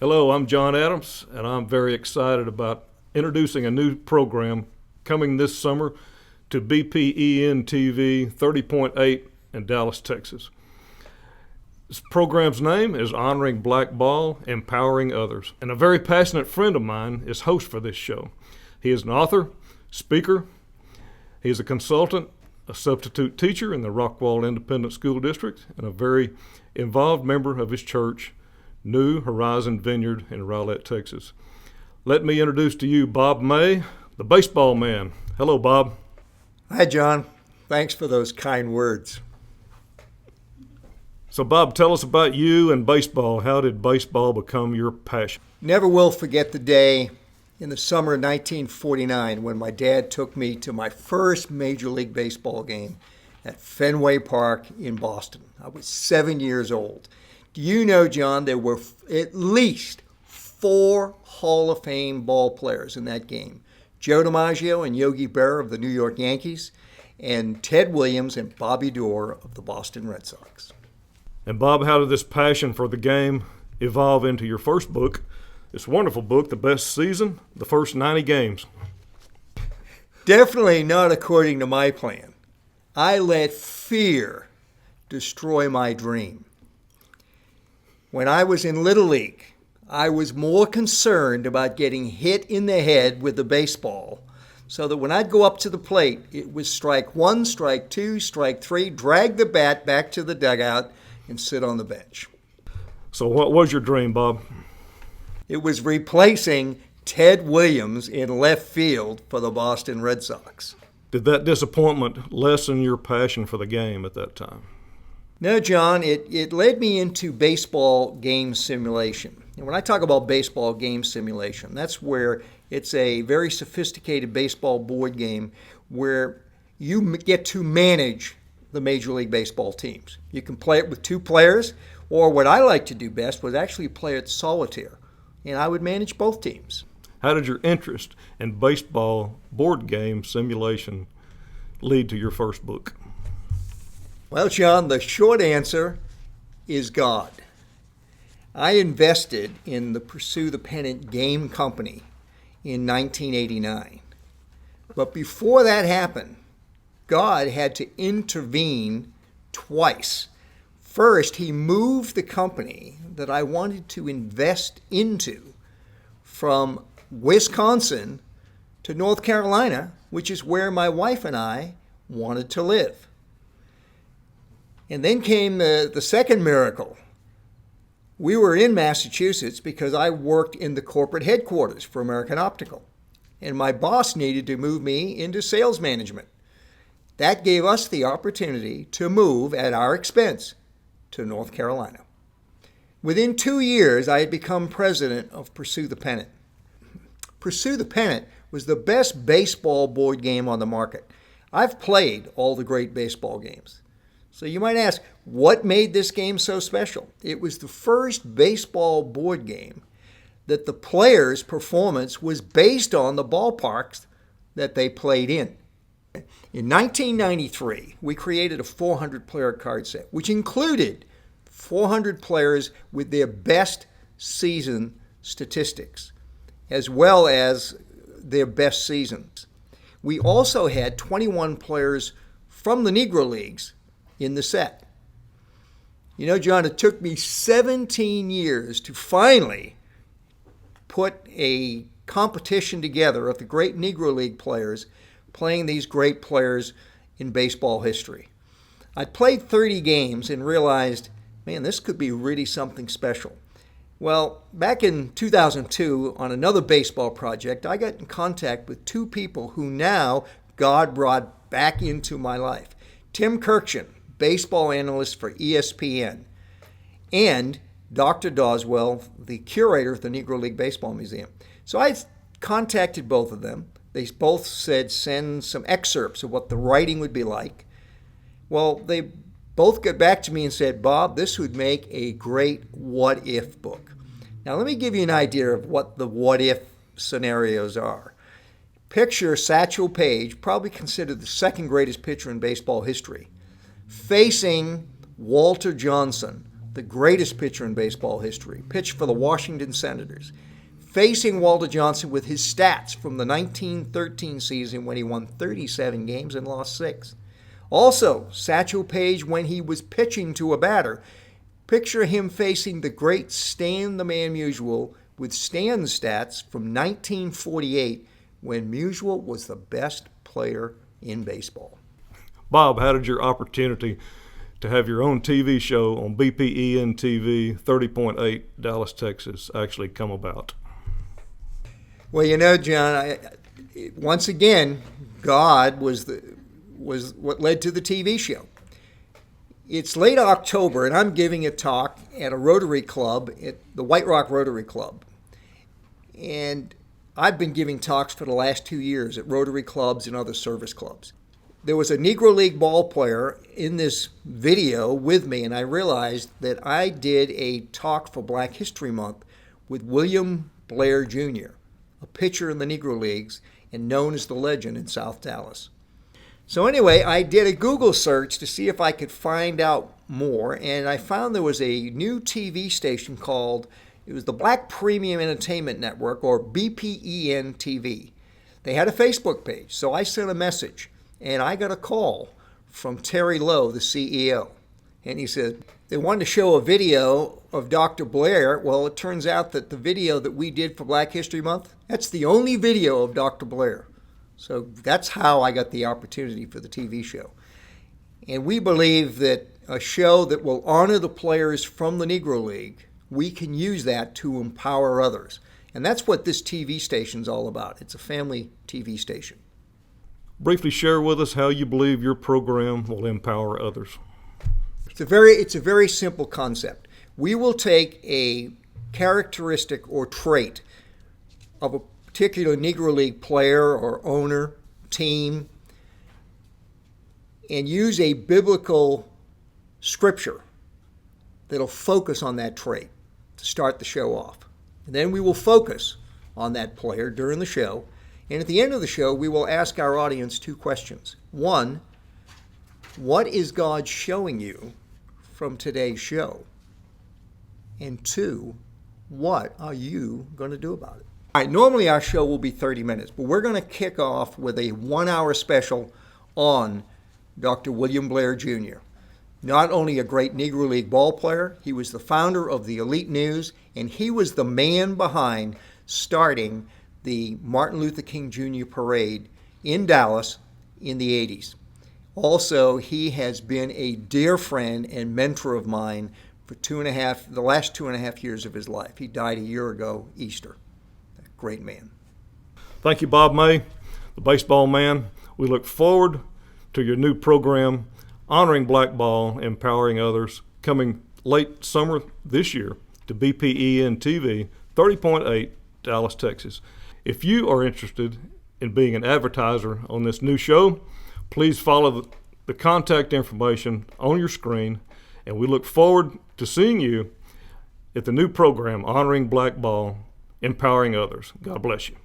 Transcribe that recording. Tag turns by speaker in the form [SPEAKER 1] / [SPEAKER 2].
[SPEAKER 1] Hello, I'm John Adams, and I'm very excited about introducing a new program coming this summer to BPEN TV 30.8 in Dallas, Texas. This program's name is Honoring Black Ball, Empowering Others, and a very passionate friend of mine is host for this show. He is an author, speaker, he is a consultant, a substitute teacher in the Rockwall Independent School District, and a very involved member of his church, New Horizon Vineyard in Rowlett, Texas. Let me introduce to you Bob May, the baseball man. Hello, Bob.
[SPEAKER 2] Hi, John. Thanks for those kind words.
[SPEAKER 1] So, Bob, tell us about you and baseball. How did baseball become your passion?
[SPEAKER 2] Never will forget the day in the summer of 1949 when my dad took me to my first Major League Baseball game at Fenway Park in Boston. I was 7 years old. Do you know, John, there were at least 4 Hall of Fame ball players in that game. Joe DiMaggio and Yogi Berra of the New York Yankees, and Ted Williams and Bobby Doerr of the Boston Red Sox.
[SPEAKER 1] And Bob, how did this passion for the game evolve into your first book, this wonderful book, The Best Season, the First 90 Games?
[SPEAKER 2] Definitely not according to my plan. I let fear destroy my dream. When I was in Little League, I was more concerned about getting hit in the head with the baseball so that when I'd go up to the plate, it was strike 1, strike 2, strike 3, drag the bat back to the dugout, and sit on the bench.
[SPEAKER 1] So what was your dream, Bob?
[SPEAKER 2] It was replacing Ted Williams in left field for the Boston Red Sox.
[SPEAKER 1] Did that disappointment lessen your passion for the game at that time?
[SPEAKER 2] No, John, it led me into baseball game simulation. And when I talk about baseball game simulation, that's where it's a very sophisticated baseball board game where you get to manage the Major League Baseball teams. You can play it with 2 players, or what I like to do best was actually play it solitaire, and I would manage both teams.
[SPEAKER 1] How did your interest in baseball board game simulation lead to your first book?
[SPEAKER 2] Well, John, the short answer is God. I invested in the Pursue the Pennant game company in 1989. But before that happened, God had to intervene twice. First, he moved the company that I wanted to invest into from Wisconsin to North Carolina, which is where my wife and I wanted to live. And then came the second miracle. We were in Massachusetts because I worked in the corporate headquarters for American Optical. And my boss needed to move me into sales management. That gave us the opportunity to move at our expense to North Carolina. Within 2 years, I had become president of Pursue the Pennant. Pursue the Pennant was the best baseball board game on the market. I've played all the great baseball games. So you might ask, what made this game so special? It was the first baseball board game that the players' performance was based on the ballparks that they played in. In 1993, we created a 400-player card set, which included 400 players with their best season statistics, as well as their best seasons. We also had 21 players from the Negro Leagues in the set. You know, John, it took me 17 years to finally put a competition together of the great Negro League players playing these great players in baseball history. I played 30 games and realized, man, this could be really something special. Well, back in 2002, on another baseball project, I got in contact with 2 people who now God brought back into my life. Tim Kirkshin, baseball analyst for ESPN, and Dr. Doswell, the curator of the Negro League Baseball Museum. So I contacted both of them. They both said send some excerpts of what the writing would be like. Well, they both got back to me and said, Bob, this would make a great what-if book. Now, let me give you an idea of what the what-if scenarios are. Picture Satchel Paige, probably considered the second greatest pitcher in baseball history, facing Walter Johnson, the greatest pitcher in baseball history, pitched for the Washington Senators, facing Walter Johnson with his stats from the 1913 season when he won 37 games and lost 6. Also, Satchel Paige when he was pitching to a batter. Picture him facing the great Stan the Man Musial with Stan's stats from 1948 when Musial was the best player in baseball.
[SPEAKER 1] Bob, how did your opportunity to have your own TV show on BPEN TV 30.8 Dallas, Texas actually come about?
[SPEAKER 2] Well, you know, John, once again, God was what led to the TV show. It's late October, and I'm giving a talk at a Rotary Club, at the White Rock Rotary Club. And I've been giving talks for the last 2 years at Rotary clubs and other service clubs. There was a Negro League ball player in this video with me, and I realized that I did a talk for Black History Month with William Blair Jr., a pitcher in the Negro Leagues and known as the Legend in South Dallas. So anyway, I did a Google search to see if I could find out more, and I found there was a new TV station called, it was the Black Premium Entertainment Network, or BPEN TV. They had a Facebook page, so I sent a message, and I got a call from Terry Lowe, the CEO. And he said, they wanted to show a video of Dr. Blair. Well, it turns out that the video that we did for Black History Month, that's the only video of Dr. Blair. So that's how I got the opportunity for the TV show. And we believe that a show that will honor the players from the Negro League, we can use that to empower others. And that's what this TV station's all about. It's a family TV station.
[SPEAKER 1] Briefly share with us how you believe your program will empower others.
[SPEAKER 2] It's a very simple concept. We will take a characteristic or trait of a particular Negro League player or owner, team, and use a biblical scripture that'll focus on that trait to start the show off. And then we will focus on that player during the show. And at the end of the show, we will ask our audience 2 questions. 1, what is God showing you from today's show? And 2, what are you going to do about it? All right, normally our show will be 30 minutes, but we're going to kick off with a 1-hour special on Dr. William Blair Jr. Not only a great Negro League ball player, he was the founder of the Elite News, and he was the man behind starting the Martin Luther King Jr. parade in Dallas in the 80s. Also, he has been a dear friend and mentor of mine for the last 2.5 years of his life. He died a year ago, Easter. A great man.
[SPEAKER 1] Thank you, Bob May, the baseball man. We look forward to your new program, Honoring Black Ball, Empowering Others, coming late summer this year to BPEN TV, 30.8 Dallas, Texas. If you are interested in being an advertiser on this new show, please follow the contact information on your screen, and we look forward to seeing you at the new program, Honoring Black Ball, Empowering Others. God bless you.